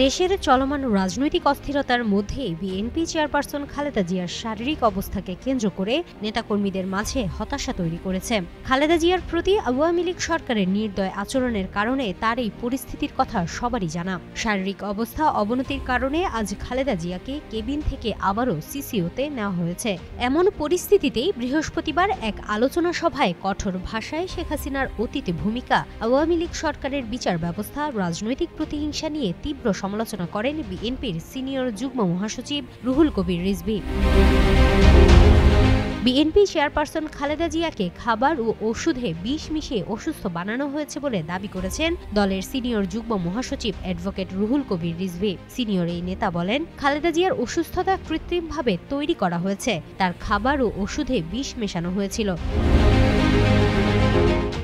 দেশের চলমান রাজনৈতিক অস্থিরতার মধ্যে বিএনপি চেয়ারপারসন খালেদা জিয়ার শারীরিক অবস্থাকে কেন্দ্র করে নেতাকর্মীদের মাঝে হতাশা তৈরি করেছে। খালেদা জিয়ার প্রতি আওয়ামী লীগ সরকারের নির্দয় আচরণের কারণে তার এই পরিস্থিতির কথা সবারই জানা। শারীরিক অবস্থা অবনতির কারণে আজ খালেদা জিয়াকে কেবিন থেকে আবারও সিসিওতে নেওয়া হয়েছে। এমন পরিস্থিতিতেই বৃহস্পতিবার এক আলোচনা সভায় কঠোর ভাষায় শেখ হাসিনার অতীতে ভূমিকা, আওয়ামী লীগ সরকারের বিচার ব্যবস্থা, রাজনৈতিক প্রতিহিংসা নিয়ে তীব্র সমালোচনা করেন বিএনপির সিনিয়র যুগ্ম মহাসচিব রুহুল কবির রিজভী। বিএনপি চেয়ারপারসন খালেদা জিয়াকে খাবার ও ওষুধে বিষ মিশিয়ে অসুস্থ বানানো হয়েছে বলে দাবি করেছেন দলের সিনিয়র যুগ্ম মহাসচিব অ্যাডভোকেট রুহুল কবির রিজভী। সিনিয়র এই নেতা বলেন, খালেদা জিয়ার অসুস্থতা কৃত্রিমভাবে তৈরি করা হয়েছে, তার খাবার ও ওষুধে বিষ মেশানো হয়েছিল।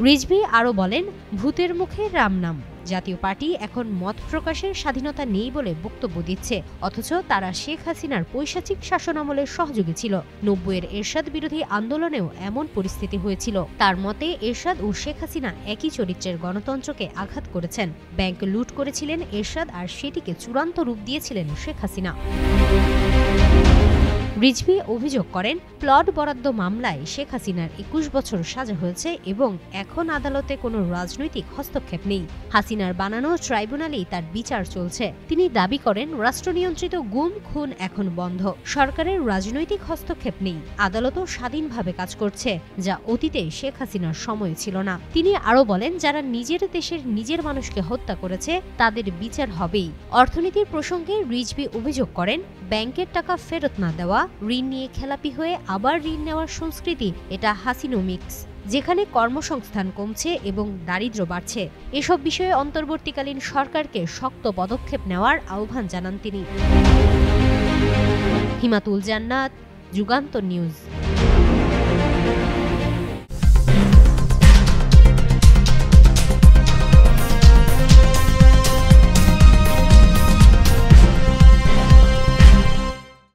রিজভী আরও বলেন, ভূতের মুখে রাম নাম। জাতীয় পার্টি এখন মত প্রকাশের স্বাধীনতা নেই বলে বক্তব্য দিচ্ছে, অথচ তারা শেখ হাসিনার পৈশাচিক শাসনামলের সহযোগী ছিল। ৯০-এর এরশাদ বিরোধী আন্দোলনেও এমন পরিস্থিতি হয়েছিল। তার মতে এরশাদ ও শেখ হাসিনা একই চরিত্রের গণতন্ত্রকে আঘাত করেছেন। ব্যাংক লুট করেছিলেন এরশাদ, আর সেটিকে চূড়ান্ত রূপ দিয়েছিলেন শেখ হাসিনা। রিজভী অভিযোগ করেন, প্লট বরাদ্দ মামলায় শেখ হাসিনার ২১ বছর সাজা হয়েছে এবং এখন আদালতে কোনো রাজনৈতিক হস্তক্ষেপ নেই। হাসিনার বানানো ট্রাইব্যুনালেই তার বিচার চলছে। তিনি দাবি করেন, রাষ্ট্রনিয়ন্ত্রিত গুম খুন এখন বন্ধ, সরকারের রাজনৈতিক হস্তক্ষেপ নেই, আদালতও স্বাধীনভাবে কাজ করছে, যা অতীতে শেখ হাসিনার সময় ছিল না। তিনি আরও বলেন, যারা নিজের দেশের নিজের মানুষকে হত্যা করেছে তাদের বিচার হবেই। অর্থনীতির প্রসঙ্গে রিজভী অভিযোগ করেন, ব্যাংকের টাকা ফেরত না দেওয়া, ঋণ নিয়ে খেলাপি হয়ে আবার ঋণ নেওয়ার সংস্কৃতি, এটা হাসিনোমিক্স, যেখানে কর্মসংস্থান কমছে এবং দারিদ্র্য বাড়ছে। এসব বিষয়ে অন্তর্বর্তীকালীন সরকারকে শক্ত পদক্ষেপ নেওয়ার আহ্বান জানান তিনি। হিমাতুল জান্নাত, যুগান্তর নিউজ।